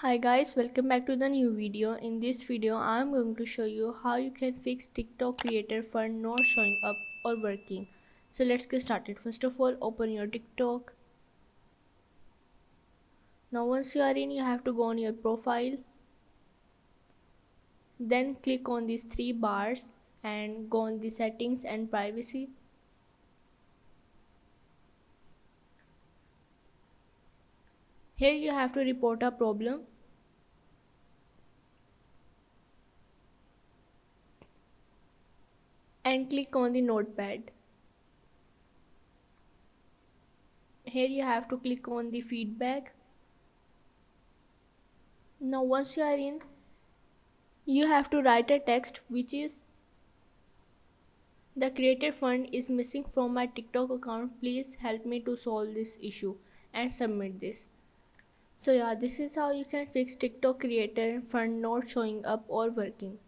Hi guys, welcome back to the new video. In this video, I am going to show you how you can fix TikTok creator fund not showing up or working. So let's get started. First of all, open your TikTok. Now once you are in, you have to go on your profile. Then click on these three bars and go on the settings and privacy. Here you have to report a problem and click on the notepad. Here you have to click on the feedback. Now once you are in, you have to write a text which is: the creator fund is missing from my TikTok account. Please help me to solve this issue and submit this. So yeah, this is how you can fix TikTok creator fund not showing up or working.